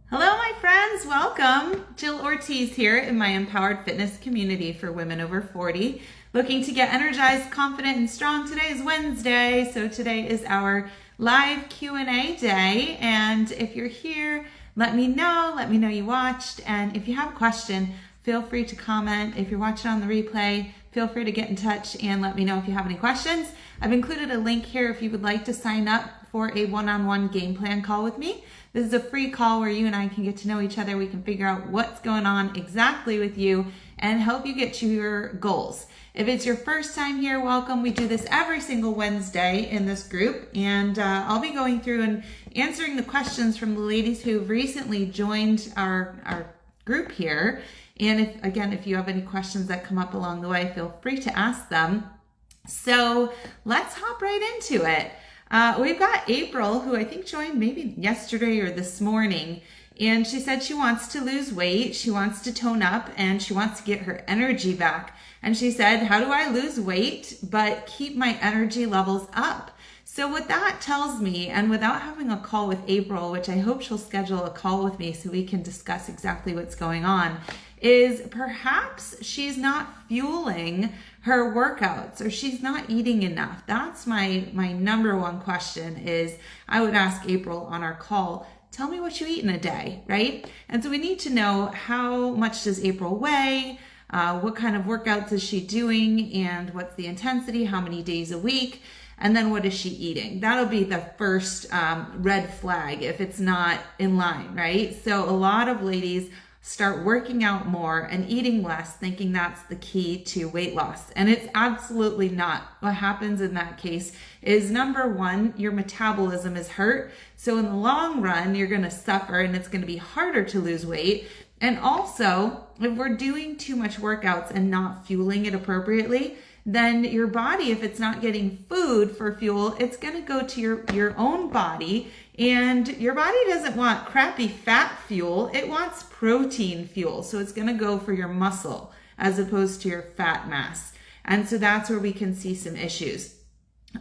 Hello, my friends. Welcome. Jill Ortiz here in my empowered fitness community for women over 40. Looking to get energized, confident, and strong. Today is Wednesday, so today is our live Q&A day. And if you're here, let me know you watched. And if you have a question, feel free to comment. If you're watching on the replay, feel free to get in touch and let me know if you have any questions. I've included a link here if you would like to sign up for a one-on-one game plan call with me. This is a free call where you and I can get to know each other. We can figure out what's going on exactly with you and help you get to your goals. If it's your first time here, welcome. We do this every single Wednesday in this group, and I'll be going through and answering the questions from the ladies who've recently joined our group here. And if you have any questions that come up along the way, feel free to ask them. So let's hop right into it. We've got April, who I think joined maybe yesterday or this morning, and she said she wants to lose weight, she wants to tone up, and she wants to get her energy back. And she said, how do I lose weight but keep my energy levels up? So what that tells me, and without having a call with April, which I hope she'll schedule a call with me so we can discuss exactly what's going on, is perhaps she's not fueling her workouts or she's not eating enough. That's my number one question is I would ask April on our call, tell me what you eat in a day, right? And so we need to know how much does April weigh, what kind of workouts is she doing, and what's the intensity, how many days a week, and then what is she eating? That'll be the first red flag if it's not in line, right? So a lot of ladies start working out more and eating less, thinking that's the key to weight loss. And it's absolutely not. What happens in that case is, number one, your metabolism is hurt. So in the long run, you're going to suffer and it's going to be harder to lose weight. And also, if we're doing too much workouts and not fueling it appropriately, then your body, if it's not getting food for fuel, it's going to go to your own body. And your body doesn't want crappy fat fuel. It wants protein fuel. So it's going to go for your muscle as opposed to your fat mass. And so that's where we can see some issues.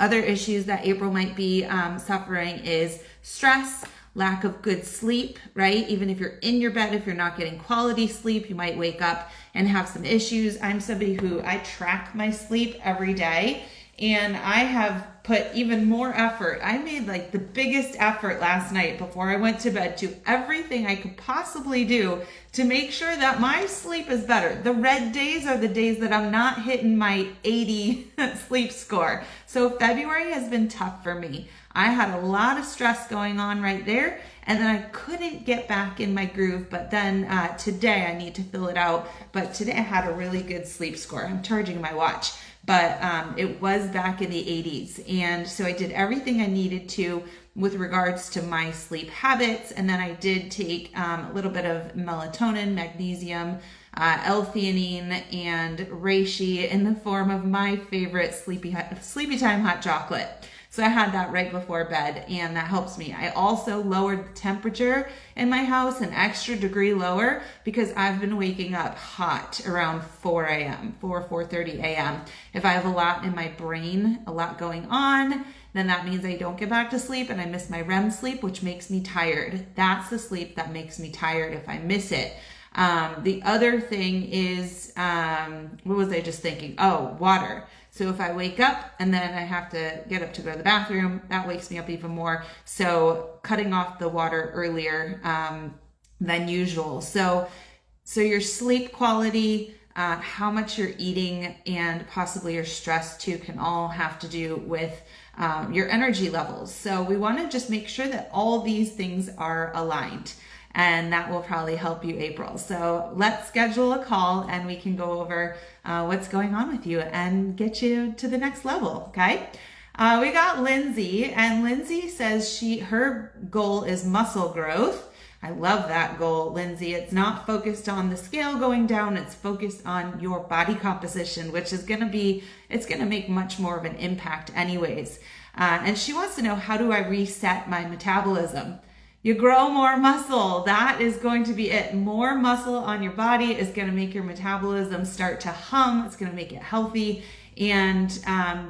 Other issues that April might be suffering is stress, lack of good sleep, right? Even if you're in your bed, if you're not getting quality sleep, you might wake up and have some issues. I'm somebody who I track my sleep every day, and I have put even more effort. I made like the biggest effort last night before I went to bed to everything I could possibly do to make sure that my sleep is better. The red days are the days that I'm not hitting my 80 sleep score. So February has been tough for me. I had a lot of stress going on right there, and then I couldn't get back in my groove. But then today I need to fill it out. But today I had a really good sleep score. I'm charging my watch, but it was back in the 80s. And so I did everything I needed to with regards to my sleep habits. And then I did take a little bit of melatonin, magnesium, L-theanine, and reishi in the form of my favorite sleepy time hot chocolate. So I had that right before bed, and that helps me. I also lowered the temperature in my house an extra degree lower because I've been waking up hot around 4 a.m., 4:30 a.m. If I have a lot in my brain, a lot going on, then that means I don't get back to sleep and I miss my REM sleep, which makes me tired. That's the sleep that makes me tired if I miss it. The other thing is, what was I just thinking? Oh, water. So if I wake up and then I have to get up to go to the bathroom, that wakes me up even more. So cutting off the water earlier than usual. So your sleep quality, how much you're eating, and possibly your stress too can all have to do with your energy levels. So we want to just make sure that all these things are aligned. And that will probably help you, April. So let's schedule a call and we can go over what's going on with you and get you to the next level, okay? We got Lindsay, and Lindsay says her goal is muscle growth. I love that goal, Lindsay. It's not focused on the scale going down. It's focused on your body composition, which is it's going to make much more of an impact anyways. And she wants to know, how do I reset my metabolism? You grow more muscle. That is going to be it. More muscle on your body is going to make your metabolism start to hum. It's going to make it healthy. And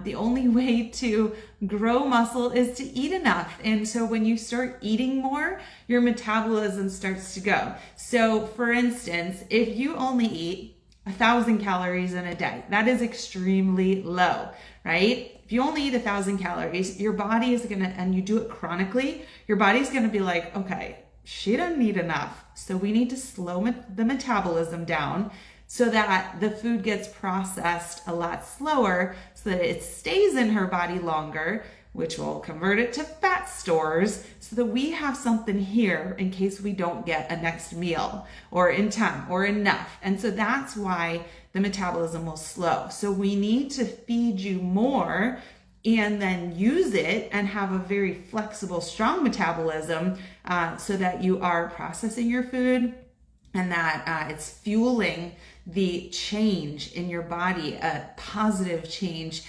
the only way to grow muscle is to eat enough. And so when you start eating more, your metabolism starts to go. So for instance, if you only eat 1,000 calories in a day, that is extremely low, right? If you only eat 1,000 calories, your body is gonna, and you do it chronically, your body's gonna be like, okay, she doesn't eat enough. So we need to slow the metabolism down so that the food gets processed a lot slower so that it stays in her body longer, which will convert it to fat stores so that we have something here in case we don't get a next meal or in time or enough. And so that's why the metabolism will slow. So we need to feed you more and then use it and have a very flexible, strong metabolism so that you are processing your food and that it's fueling the change in your body, a positive change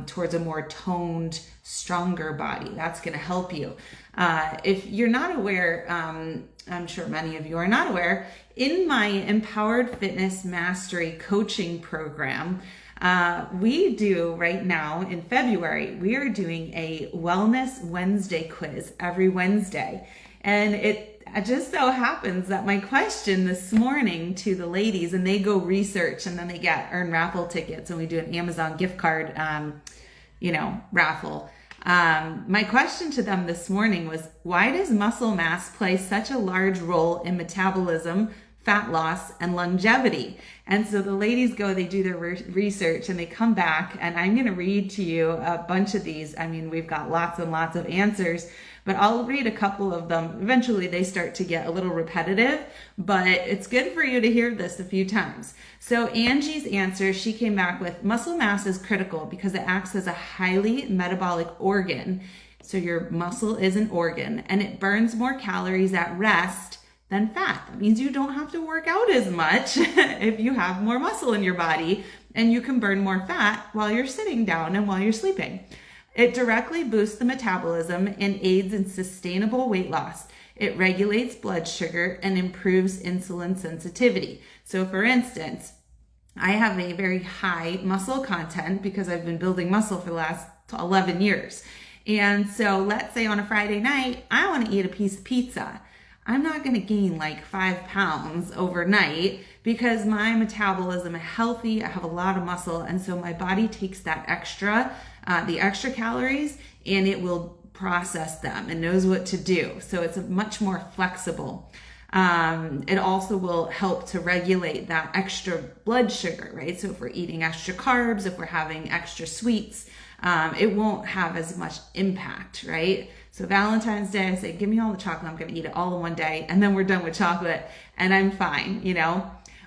towards a more toned, stronger body. That's going to help you. If you're not aware, I'm sure many of you are not aware, in my Empowered Fitness Mastery coaching program, we do right now in February, we are doing a Wellness Wednesday quiz every Wednesday. And it just so happens that my question this morning to the ladies, and they go research and then they earn raffle tickets, and we do an Amazon gift card, raffle. My question to them this morning was, why does muscle mass play such a large role in metabolism, fat loss, and longevity? And so the ladies go, they do their research, and they come back, and I'm going to read to you a bunch of these. I mean, we've got lots and lots of answers, but I'll read a couple of them. Eventually they start to get a little repetitive, but it's good for you to hear this a few times. So Angie's answer, she came back with, muscle mass is critical because it acts as a highly metabolic organ. So your muscle is an organ, and it burns more calories at rest than fat. That means you don't have to work out as much if you have more muscle in your body, and you can burn more fat while you're sitting down and while you're sleeping. It directly boosts the metabolism and aids in sustainable weight loss. It regulates blood sugar and improves insulin sensitivity. So for instance, I have a very high muscle content because I've been building muscle for the last 11 years. And so let's say on a Friday night, I want to eat a piece of pizza. I'm not going to gain like 5 pounds overnight because my metabolism is healthy. I have a lot of muscle. And so my body takes that the extra calories, and it will process them and knows what to do. So it's much more flexible. It also will help to regulate that extra blood sugar, right? So if we're eating extra carbs, if we're having extra sweets, it won't have as much impact, right? So Valentine's Day, I say, give me all the chocolate. I'm going to eat it all in one day, and then we're done with chocolate, and I'm fine,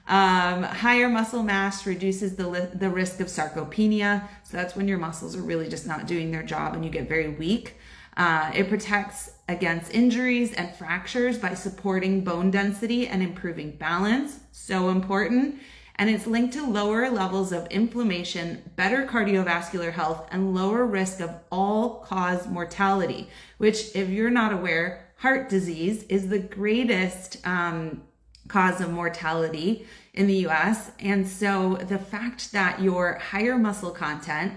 Higher muscle mass reduces the risk of sarcopenia. So that's when your muscles are really just not doing their job and you get very weak. It protects against injuries and fractures by supporting bone density and improving balance. So important. And it's linked to lower levels of inflammation, better cardiovascular health, and lower risk of all-cause mortality, which, if you're not aware, heart disease is the greatest cause of mortality in the US. And so the fact that your higher muscle content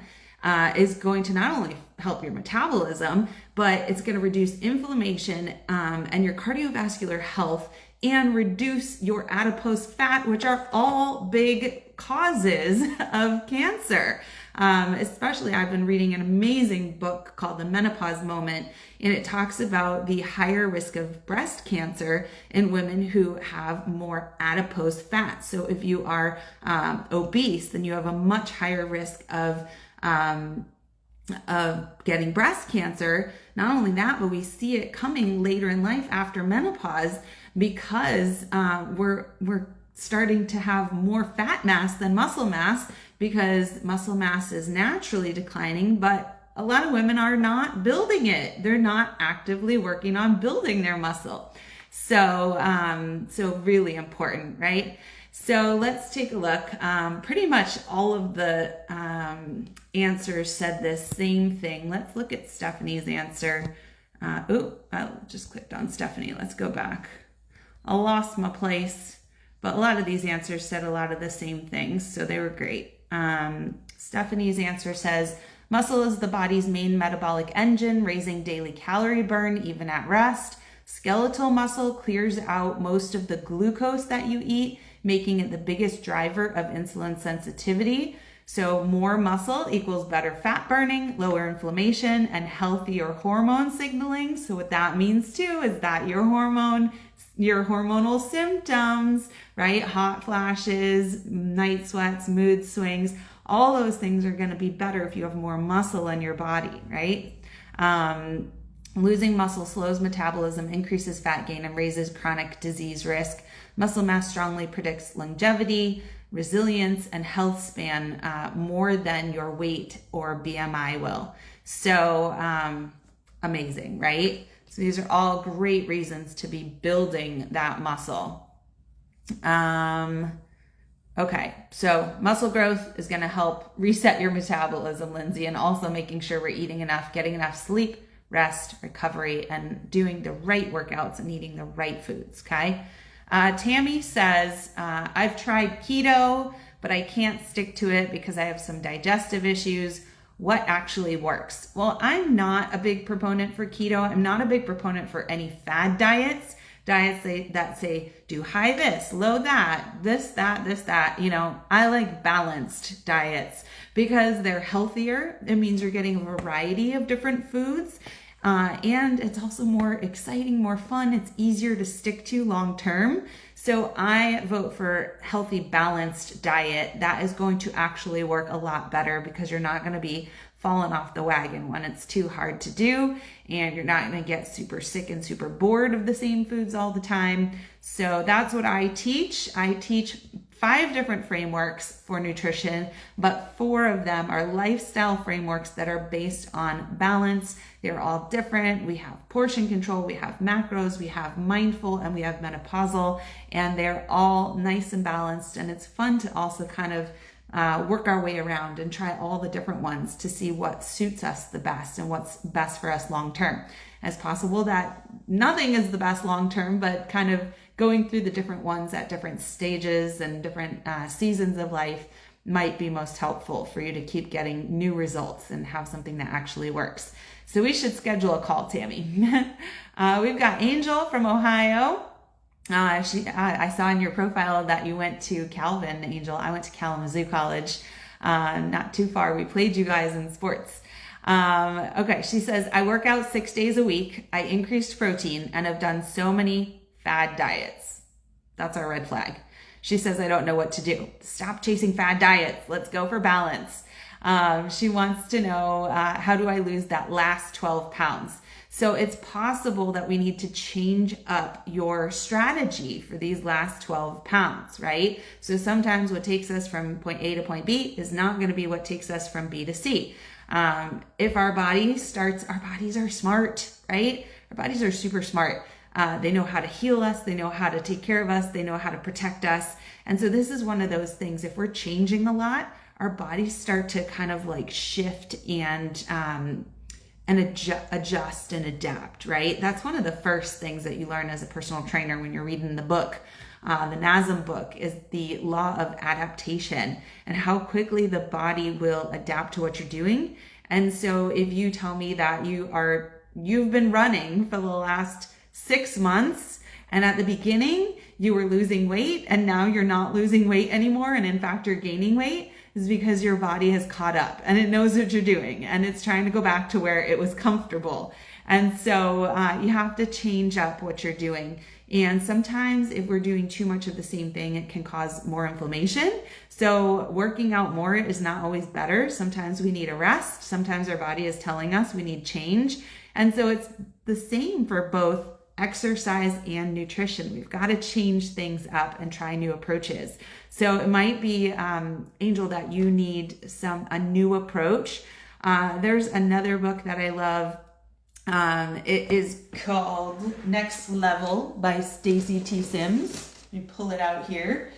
is going to not only help your metabolism, but it's going to reduce inflammation and your cardiovascular health, and reduce your adipose fat, which are all big causes of cancer. Especially, I've been reading an amazing book called The Menopause Moment, and it talks about the higher risk of breast cancer in women who have more adipose fat. So if you are obese, then you have a much higher risk of getting breast cancer. Not only that, but we see it coming later in life after menopause, because we're starting to have more fat mass than muscle mass, because muscle mass is naturally declining, but a lot of women are not building it. They're not actively working on building their muscle. So really important, right? So let's take a look. Pretty much all of the answers said this same thing. Let's look at Stephanie's answer. I just clicked on Stephanie. Let's go back. I lost my place, but a lot of these answers said a lot of the same things, so they were great. Stephanie's answer says, muscle is the body's main metabolic engine, raising daily calorie burn even at rest. Skeletal muscle clears out most of the glucose that you eat, making it the biggest driver of insulin sensitivity. So more muscle equals better fat burning, lower inflammation, and healthier hormone signaling. So what that means too is that your hormonal symptoms, right? Hot flashes, night sweats, mood swings, all those things are going to be better if you have more muscle in your body, right? Losing muscle slows metabolism, increases fat gain, and raises chronic disease risk. Muscle mass strongly predicts longevity, resilience, and health span more than your weight or BMI will. So amazing, right? So these are all great reasons to be building that muscle. Okay, so muscle growth is going to help reset your metabolism, Lindsay, and also making sure we're eating enough, getting enough sleep, rest, recovery, and doing the right workouts and eating the right foods, okay? Tammy says, I've tried keto, but I can't stick to it because I have some digestive issues. What actually works? Well, I'm not a big proponent for keto. I'm not a big proponent for any fad diets that say do high this, low that, this, that. You know, I like balanced diets because they're healthier. It means you're getting a variety of different foods. And it's also more exciting, more fun. It's easier to stick to long term. So I vote for healthy, balanced diet. That is going to actually work a lot better because you're not going to be falling off the wagon when it's too hard to do, and you're not going to get super sick and super bored of the same foods all the time. So that's what I teach. I teach 5 different frameworks for nutrition, but 4 of them are lifestyle frameworks that are based on balance. They're all different. We have portion control, we have macros, we have mindful, and we have menopausal, and they're all nice and balanced. And it's fun to also kind of work our way around and try all the different ones to see what suits us the best and what's best for us long term. As possible that nothing is the best long term, but kind of going through the different ones at different stages and different seasons of life might be most helpful for you to keep getting new results and have something that actually works. So we should schedule a call, Tammy. We've got Angel from Ohio. I saw in your profile that you went to Calvin, Angel. I went to Kalamazoo College, not too far. We played you guys in sports. Okay, she says, I work out 6 days a week. I increased protein and have done so many fad diets. That's our red flag. She says, I don't know what to do. Stop chasing fad diets. Let's go for balance. She wants to know, how do I lose that last 12 pounds? So it's possible that we need to change up your strategy for these last 12 pounds, right? So sometimes what takes us from point A to point B is not going to be what takes us from B to C. If our bodies are smart, right? Our bodies are super smart. They know how to heal us. They know how to take care of us. They know how to protect us. And so this is one of those things. If we're changing a lot, our bodies start to kind of like shift and adjust and adapt, right? That's one of the first things that you learn as a personal trainer when you're reading the book. The NASM book is the law of adaptation and how quickly the body will adapt to what you're doing. And so if you tell me that you've been running for the last 6 months, and at the beginning you were losing weight and now you're not losing weight anymore, and in fact you're gaining weight, is because your body has caught up and it knows what you're doing and it's trying to go back to where it was comfortable. And so you have to change up what you're doing. And sometimes if we're doing too much of the same thing, it can cause more inflammation. So working out more is not always better. Sometimes we need a rest. Sometimes our body is telling us we need change. And so it's the same for both exercise and nutrition. We've got to change things up and try new approaches. So it might be, Angel, that you need a new approach. There's another book that I love. It is called Next Level by Stacy T. Sims. Let me pull it out here.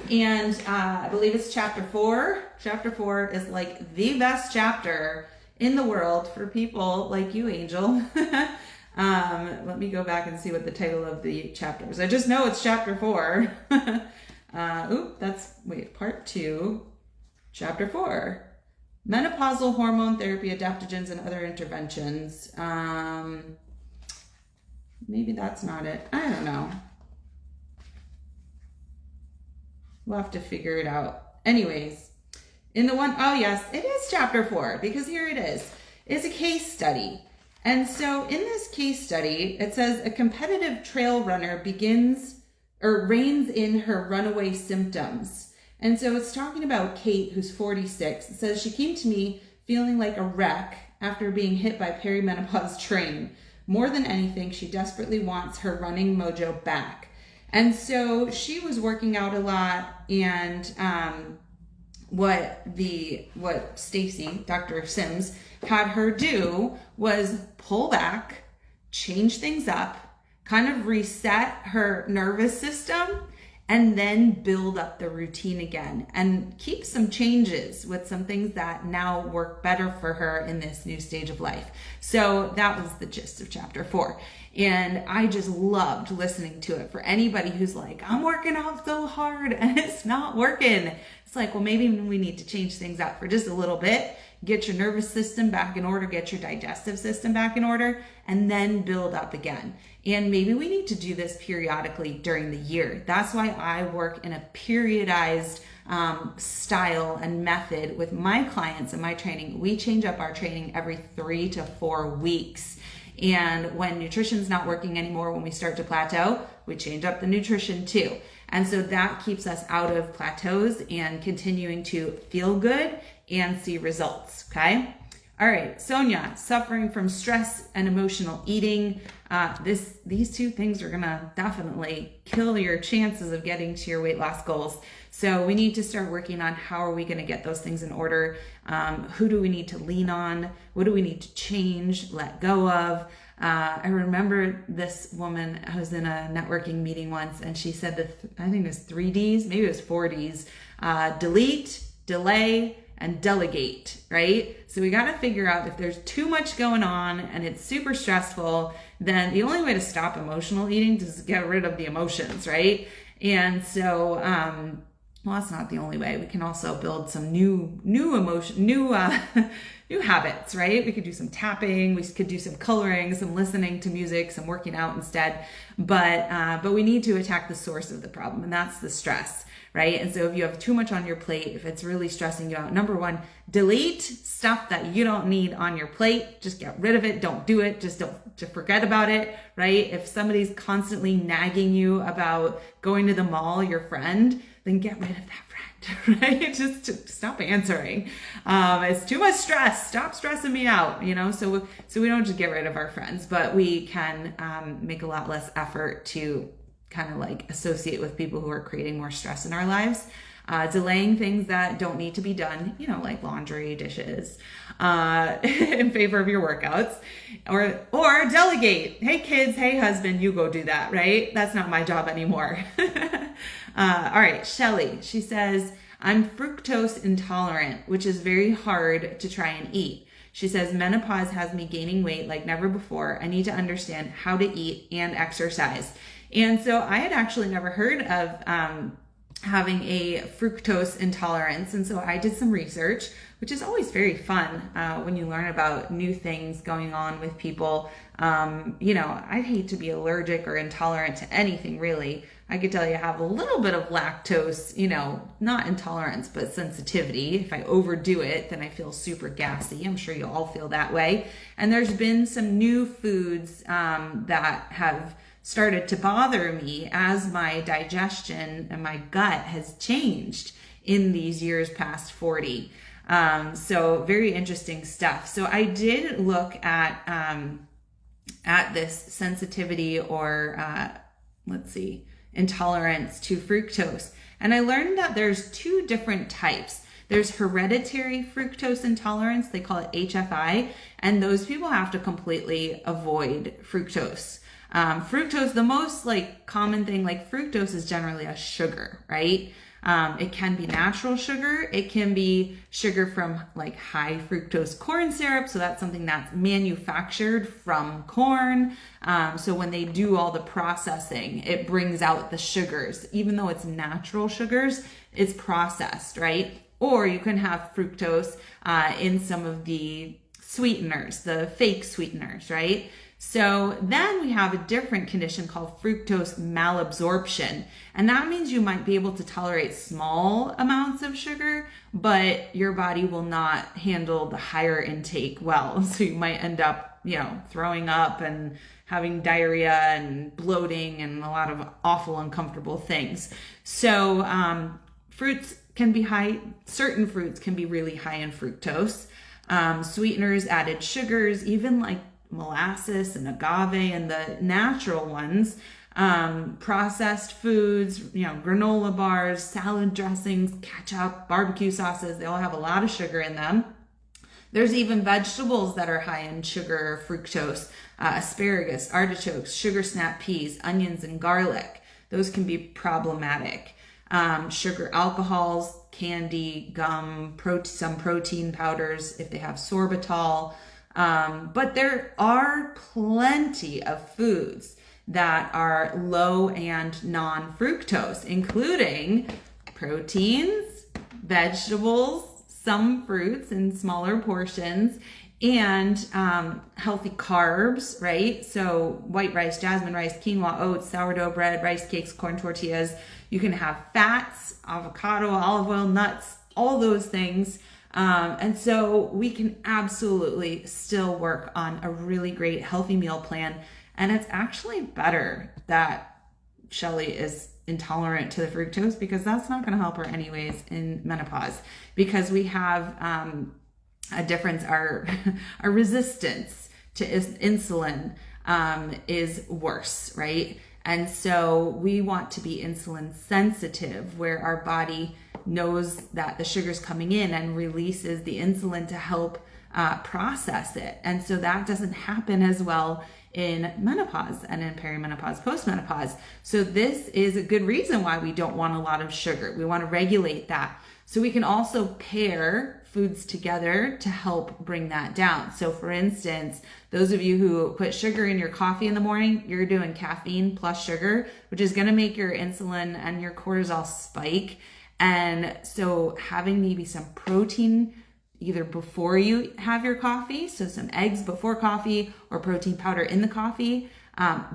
And I believe it's chapter 4. Chapter 4 is like the best chapter in the world for people like you, Angel. Let me go back and see what the title of the chapter is. I just know it's chapter 4. Part 2, chapter 4. Menopausal hormone therapy, adaptogens, and other interventions. Maybe that's not it. I don't know. We'll have to figure it out. Anyways, in the one, oh yes, it is chapter 4, because here it is. It's a case study. And so in this case study, it says a competitive trail runner reins in her runaway symptoms. And so it's talking about Kate, who's 46. It says she came to me feeling like a wreck after being hit by perimenopause train. More than anything, she desperately wants her running mojo back. And so she was working out a lot, and what Stacy, Dr. Sims, had her do was pull back, change things up, kind of reset her nervous system, and then build up the routine again and keep some changes with some things that now work better for her in this new stage of life. So that was the gist of chapter 4. And I just loved listening to it. For anybody who's like, I'm working out so hard and it's not working. It's like, well, maybe we need to change things up for just a little bit. Get your nervous system back in order, get your digestive system back in order, and then build up again. And maybe we need to do this periodically during the year. That's why I work in a periodized style and method with my clients in my training. We change up our training every 3 to 4 weeks. And when nutrition's not working anymore, when we start to plateau, we change up the nutrition too. And so that keeps us out of plateaus and continuing to feel good and see results, okay? All right, Sonia, suffering from stress and emotional eating. These two things are gonna definitely kill your chances of getting to your weight loss goals. So we need to start working on how are we gonna get those things in order? Who do we need to lean on? What do we need to change, let go of? I remember this woman, I was in a networking meeting once, and she said I think it was 3 Ds, maybe it was 4 Ds, delete, delay, and delegate, right? So we got to figure out if there's too much going on and it's super stressful, then the only way to stop emotional eating is to get rid of the emotions, right? And so, well, that's not the only way. We can also build some new habits, right? We could do some tapping, we could do some coloring, some listening to music, some working out instead. But we need to attack the source of the problem, and that's the stress, right? And so if you have too much on your plate, if it's really stressing you out, number one, delete stuff that you don't need on your plate. Just get rid of it. Don't do it. Just forget about it, right? If somebody's constantly nagging you about going to the mall, your friend, then get rid of that friend, right? Just stop answering. It's too much stress. Stop stressing me out, so we don't just get rid of our friends, but we can make a lot less effort to kind of like associate with people who are creating more stress in our lives. Delaying things that don't need to be done, like laundry, dishes, in favor of your workouts, or delegate. Hey kids, hey husband, you go do that, right? That's not my job anymore. All right, Shelly, she says, I'm fructose intolerant, which is very hard to try and eat. She says, menopause has me gaining weight like never before. I need to understand how to eat and exercise. And so I had actually never heard of having a fructose intolerance. And so I did some research, which is always very fun when you learn about new things going on with people. I'd hate to be allergic or intolerant to anything really. I could tell you I have a little bit of lactose, not intolerance, but sensitivity. If I overdo it, then I feel super gassy. I'm sure you all feel that way. And there's been some new foods that have started to bother me as my digestion and my gut has changed in these years past 40. So very interesting stuff. So I did look at this sensitivity or intolerance to fructose. And I learned that there's 2 different types. There's hereditary fructose intolerance, they call it HFI, and those people have to completely avoid fructose. Fructose, the most common thing, fructose is generally a sugar, right? It can be natural sugar. It can be sugar from high fructose corn syrup. So that's something that's manufactured from corn. So when they do all the processing, it brings out the sugars. Even though it's natural sugars, it's processed, right? Or you can have fructose in some of the sweeteners, the fake sweeteners, right? So then we have a different condition called fructose malabsorption. And that means you might be able to tolerate small amounts of sugar, but your body will not handle the higher intake well. So you might end up, throwing up and having diarrhea and bloating and a lot of awful, uncomfortable things. So fruits can be high, certain fruits can be really high in fructose. Sweeteners, added sugars, even like molasses and agave and the natural ones, processed foods, granola bars, salad dressings, ketchup, barbecue sauces, they all have a lot of sugar in them. There's even vegetables that are high in sugar, fructose, asparagus, artichokes, sugar snap peas, onions, and garlic. Those can be problematic. Sugar alcohols, candy, gum, some protein powders if they have sorbitol. But there are plenty of foods that are low and non-fructose, including proteins, vegetables, some fruits in smaller portions, and healthy carbs, right? So white rice, jasmine rice, quinoa, oats, sourdough bread, rice cakes, corn tortillas. You can have fats, avocado, olive oil, nuts, all those things. And so we can absolutely still work on a really great healthy meal plan. And it's actually better that Shelly is intolerant to the fructose, because that's not going to help her anyways in menopause, because we have a difference. Our resistance to insulin is worse, right? And so we want to be insulin sensitive, where our body knows that the sugar's coming in and releases the insulin to help process it. And so that doesn't happen as well in menopause and in perimenopause, postmenopause. So this is a good reason why we don't want a lot of sugar. We want to regulate that. So we can also pair foods together to help bring that down. So for instance, those of you who put sugar in your coffee in the morning, you're doing caffeine plus sugar, which is going to make your insulin and your cortisol spike. And so having maybe some protein either before you have your coffee, so some eggs before coffee or protein powder in the coffee,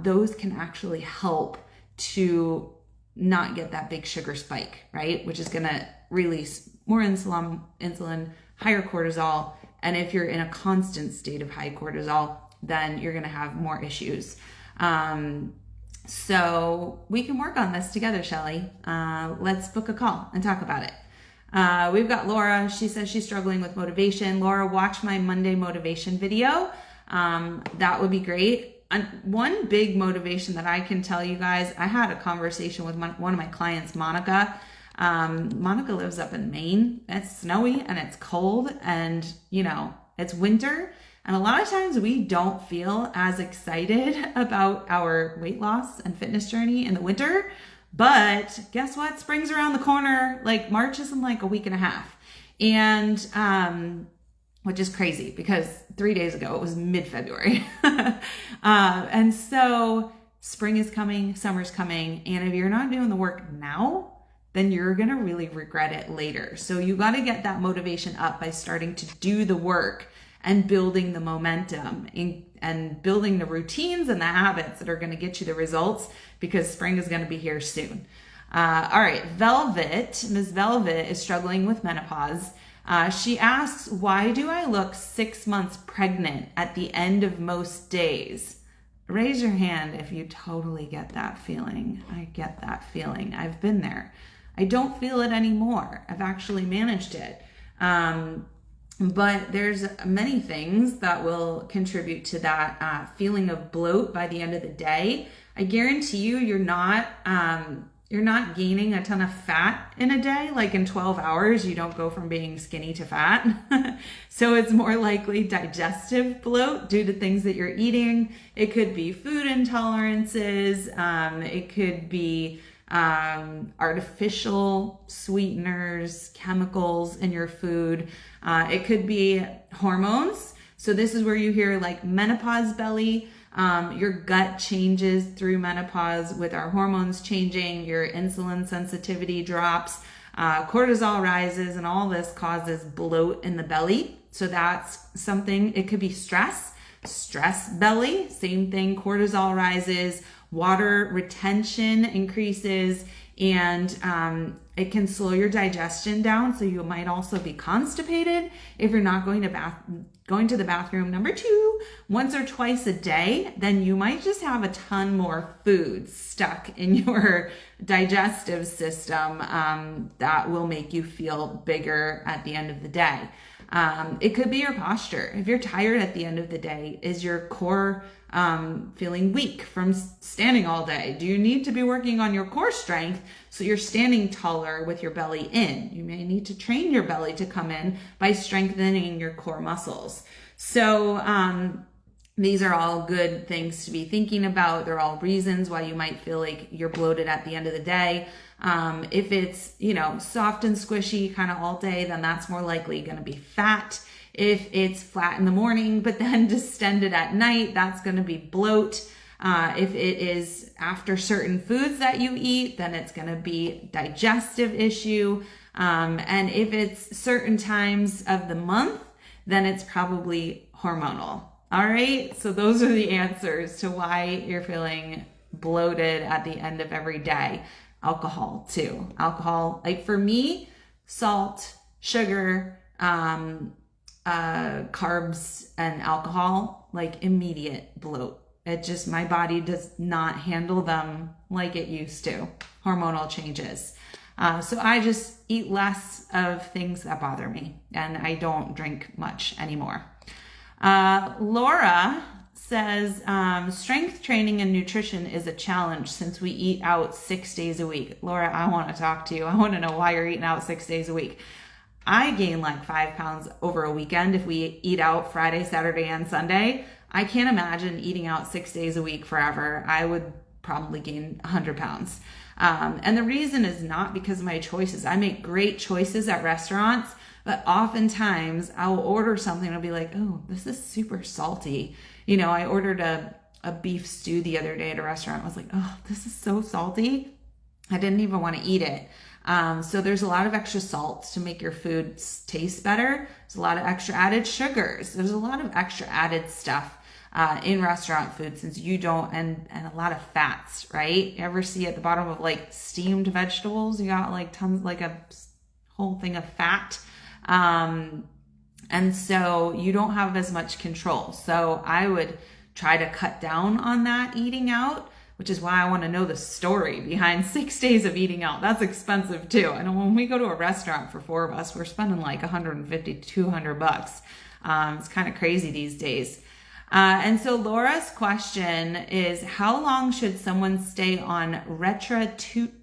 those can actually help to not get that big sugar spike, right? Which is going to release more insulin, higher cortisol. And if you're in a constant state of high cortisol, then you're going to have more issues. So we can work on this together, Shelly. Let's book a call and talk about it. We've got Laura. She says she's struggling with motivation. Laura, watch my Monday motivation video. That would be great. And one big motivation that I can tell you guys, I had a conversation with one of my clients, Monica. Monica lives up in Maine. It's snowy and it's cold and, it's winter. And a lot of times we don't feel as excited about our weight loss and fitness journey in the winter. But guess what? Spring's around the corner. Like March is in like a week and a half. And, which is crazy because 3 days ago it was mid-February. And so spring is coming, summer's coming. And if you're not doing the work now, then you're going to really regret it later. So you got to get that motivation up by starting to do the work and building the momentum and building the routines and the habits that are going to get you the results, because spring is going to be here soon. All right. Velvet, Ms. Velvet is struggling with menopause. She asks, why do I look 6 months pregnant at the end of most days? Raise your hand if you totally get that feeling. I get that feeling. I've been there. I don't feel it anymore. I've actually managed it. But there's many things that will contribute to that feeling of bloat by the end of the day. I guarantee you, you're not gaining a ton of fat in a day. Like in 12 hours, you don't go from being skinny to fat. So it's more likely digestive bloat due to things that you're eating. It could be food intolerances. It could be artificial sweeteners, chemicals in your food. It could be hormones. So this is where you hear like menopause belly. Your gut changes through menopause with our hormones changing, your insulin sensitivity drops. Cortisol rises, and all this causes bloat in the belly. So that's something. It could be stress belly, same thing. Cortisol rises, water retention increases, and it can slow your digestion down. So you might also be constipated if you're not going to the bathroom, number 2, once or twice a day. Then you might just have a ton more food stuck in your digestive system that will make you feel bigger at the end of the day. It could be your posture. If you're tired at the end of the day, is your core feeling weak from standing all day? Do you need to be working on your core strength so you're standing taller with your belly in? You may need to train your belly to come in by strengthening your core muscles. So these are all good things to be thinking about. They're all reasons why you might feel like you're bloated at the end of the day. If it's, soft and squishy kind of all day, then that's more likely going to be fat. If it's flat in the morning, but then distended at night, that's going to be bloat. If it is after certain foods that you eat, then it's going to be digestive issue. And if it's certain times of the month, then it's probably hormonal. All right. So those are the answers to why you're feeling bloated at the end of every day. Alcohol too. Alcohol, like for me, salt, sugar, carbs and alcohol, like immediate bloat. It just, my body does not handle them like it used to. Hormonal changes. So I just eat less of things that bother me, and I don't drink much anymore. Laura says, strength training and nutrition is a challenge since we eat out 6 days a week. Laura, I want to talk to you. I want to know why you're eating out 6 days a week. I gain like 5 pounds over a weekend if we eat out Friday, Saturday, and Sunday. I can't imagine eating out 6 days a week forever. I would probably gain 100 pounds. And the reason is not because of my choices. I make great choices at restaurants, but oftentimes I'll order something and I'll be like, oh, this is super salty. I ordered a beef stew the other day at a restaurant. I was like, oh, this is so salty. I didn't even want to eat it. So there's a lot of extra salt to make your food taste better. There's a lot of extra added sugars. There's a lot of extra added stuff in restaurant food, since you don't, and a lot of fats, right? You ever see at the bottom of like steamed vegetables, you got like tons, like a whole thing of fat. And so you don't have as much control. So I would try to cut down on that eating out, which is why I want to know the story behind 6 days of eating out. That's expensive too. I know when we go to a restaurant for 4 of us, we're spending like $150 to $200. It's kind of crazy these days. And so Laura's question is, how long should someone stay on retatrutide,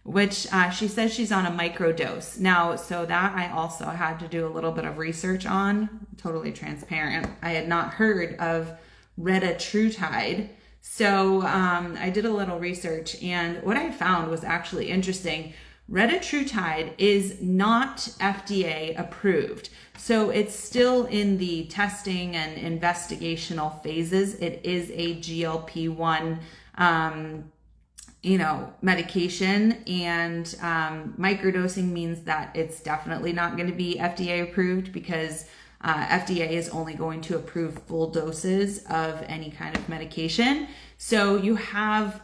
which she says she's on a microdose. Now, so that I also had to do a little bit of research on, totally transparent. I had not heard of retatrutide. So I did a little research, and what I found was actually interesting. Retatrutide is not FDA approved. So it's still in the testing and investigational phases. It is a GLP-1 medication, and microdosing means that it's definitely not going to be FDA approved, because FDA is only going to approve full doses of any kind of medication. So you have,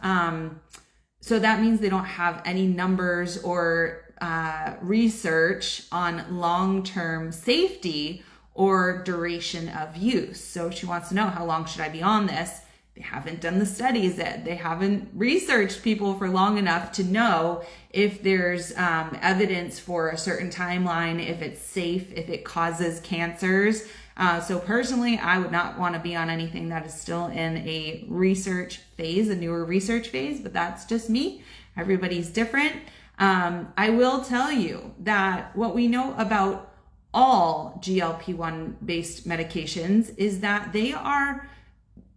so that means they don't have any numbers or research on long-term safety or duration of use. So she wants to know, how long should I be on this? They haven't done the studies yet. They haven't researched people for long enough to know if there's evidence for a certain timeline, if it's safe, if it causes cancers. So personally, I would not want to be on anything that is still in a research phase, a newer research phase, but that's just me. Everybody's different. I will tell you that what we know about all GLP-1 based medications is that they are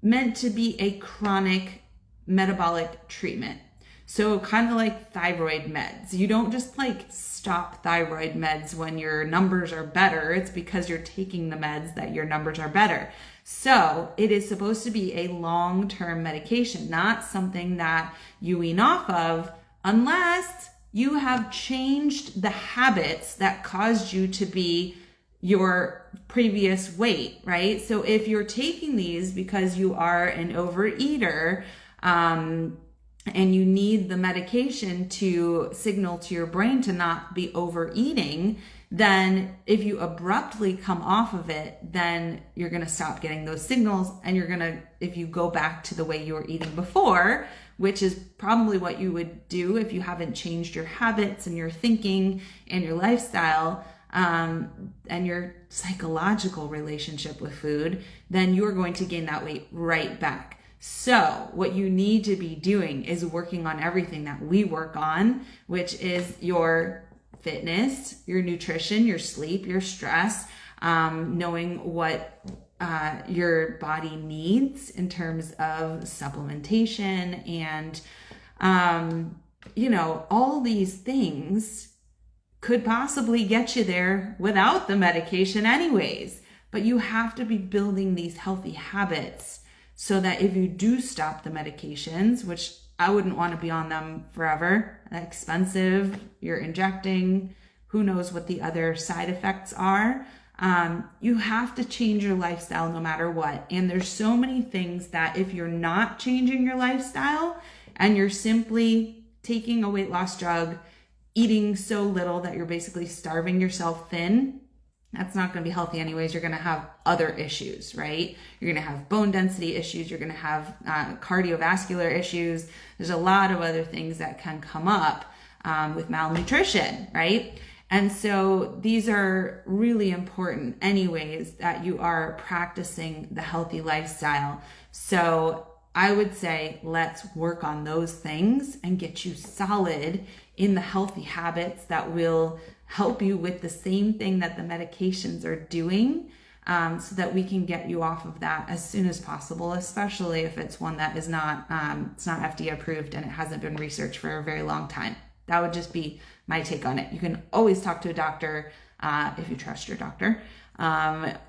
meant to be a chronic metabolic treatment. So kind of like thyroid meds. You don't just like stop thyroid meds when your numbers are better. It's because you're taking the meds that your numbers are better. So it is supposed to be a long-term medication, not something that you wean off of unless you have changed the habits that caused you to be your previous weight, right? So if you're taking these because you are an overeater, and you need the medication to signal to your brain to not be overeating, then if you abruptly come off of it, then you're going to stop getting those signals, and you're going to, if you go back to the way you were eating before, which is probably what you would do if you haven't changed your habits and your thinking and your lifestyle, and your psychological relationship with food, then you're going to gain that weight right back. So what you need to be doing is working on everything that we work on, which is your fitness, your nutrition, your sleep, your stress, knowing what your body needs in terms of supplementation and, all these things could possibly get you there without the medication anyways. But you have to be building these healthy habits so that if you do stop the medications, which I wouldn't want to be on them forever, expensive, you're injecting, who knows what the other side effects are. You have to change your lifestyle no matter what. And there's so many things that if you're not changing your lifestyle and you're simply taking a weight loss drug, eating so little that you're basically starving yourself thin, that's not going to be healthy anyways. You're going to have other issues, right? You're going to have bone density issues. You're going to have cardiovascular issues. There's a lot of other things that can come up with malnutrition, right? And so these are really important anyways, that you are practicing the healthy lifestyle. So I would say let's work on those things and get you solid in the healthy habits that will help you with the same thing that the medications are doing, so that we can get you off of that as soon as possible, especially if it's one that is not, it's not FDA approved and it hasn't been researched for a very long time. That would just be my take on it. You can always talk to a doctor if you trust your doctor,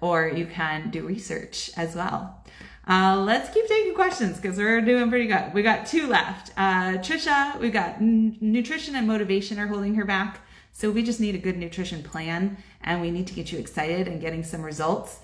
or you can do research as well. Let's keep taking questions because we're doing pretty good. We got 2 left. Trisha, we got nutrition and motivation are holding her back. So we just need a good nutrition plan, and we need to get you excited and getting some results.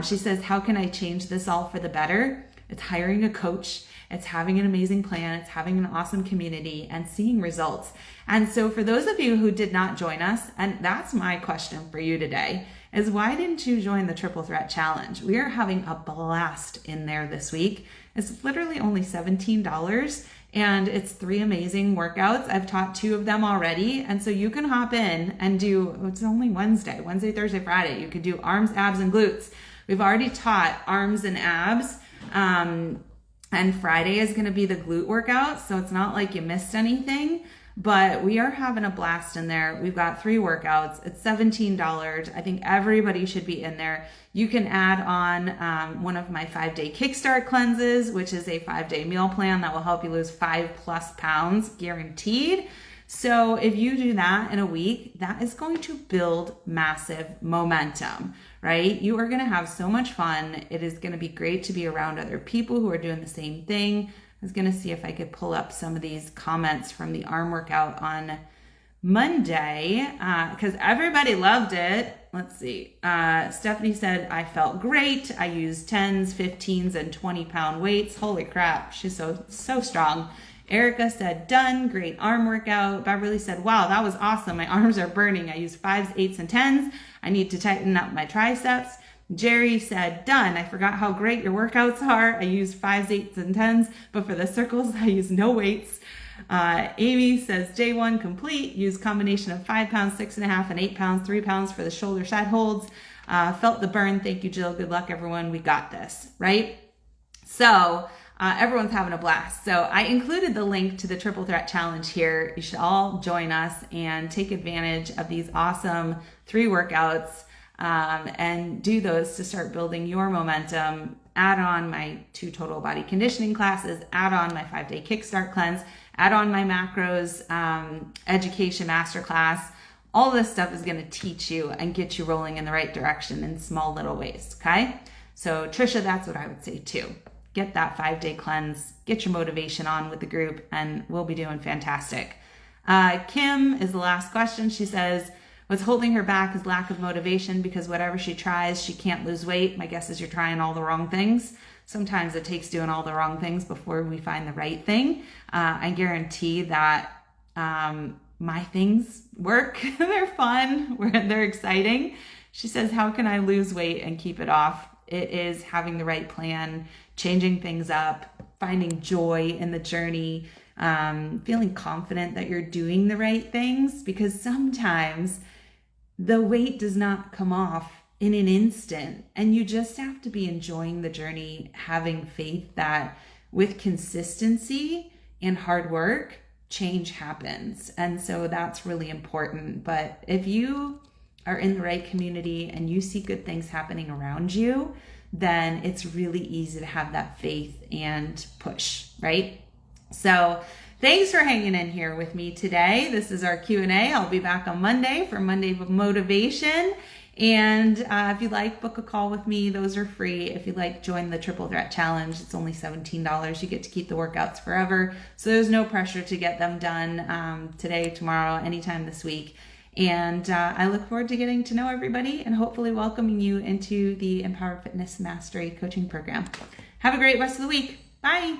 She says, how can I change this all for the better? It's hiring a coach. It's having an amazing plan. It's having an awesome community and seeing results. And so for those of you who did not join us, and that's my question for you today, is why didn't you join the Triplethreat Challenge? We are having a blast in there this week. It's literally only $17. And it's 3 amazing workouts. I've taught 2 of them already. And so you can hop in and do, it's only Wednesday, Thursday, Friday. You could do arms, abs, and glutes. We've already taught arms and abs. And Friday is going to be the glute workout. So it's not like you missed anything, but we are having a blast in there. We've got 3 workouts. It's $17. I think everybody should be in there. You can add on one of my 5-day kickstart cleanses, which is a 5-day meal plan that will help you lose 5+ pounds guaranteed. So if you do that in a week, that is going to build massive momentum, right? You are going to have so much fun. It is going to be great to be around other people who are doing the same thing. I was going to see if I could pull up some of these comments from the arm workout on Monday, because everybody loved it. Let's see. Stephanie said, I felt great. I used 10s, 15s, and 20-pound weights. Holy crap. She's so strong. Erica said, done. Great arm workout. Beverly said, wow, that was awesome. My arms are burning. I used 5s, 8s, and 10s. I need to tighten up my triceps. Jerry said, done. I forgot how great your workouts are. I used 5s, 8s, and 10s, but for the circles, I use no weights. Amy says, J1 complete. Use combination of 5 pounds, 6.5, and 8 pounds, 3 pounds for the shoulder side holds. Felt the burn. Thank you, Jill. Good luck, everyone. We got this, right? So everyone's having a blast. So I included the link to the Triplethreat Challenge here. You should all join us and take advantage of these awesome 3 workouts and do those to start building your momentum. Add on my 2 total body conditioning classes, add on my 5-day kickstart cleanse, add on my macros education masterclass. All this stuff is going to teach you and get you rolling in the right direction in small little ways, okay? So Trisha, that's what I would say too. Get that 5-day cleanse, get your motivation on with the group, and we'll be doing fantastic. Kim is the last question. She says, what's holding her back is lack of motivation because whatever she tries, she can't lose weight. My guess is you're trying all the wrong things. Sometimes it takes doing all the wrong things before we find the right thing. I guarantee that my things work. They're fun. They're exciting. She says, how can I lose weight and keep it off? It is having the right plan, changing things up, finding joy in the journey, feeling confident that you're doing the right things, because sometimes the weight does not come off in an instant, and you just have to be enjoying the journey, having faith that with consistency and hard work, change happens. And so that's really important. But if you are in the right community and you see good things happening around you, then it's really easy to have that faith and push, right? So thanks for hanging in here with me today. This is our Q&A. I'll be back on Monday for Monday Motivation. And if you'd like, book a call with me. Those are free. If you'd like, join the Triple Threat Challenge. It's only $17. You get to keep the workouts forever. So there's no pressure to get them done today, tomorrow, anytime this week. And I look forward to getting to know everybody and hopefully welcoming you into the Empowered Fitness Mastery Coaching Program. Have a great rest of the week. Bye.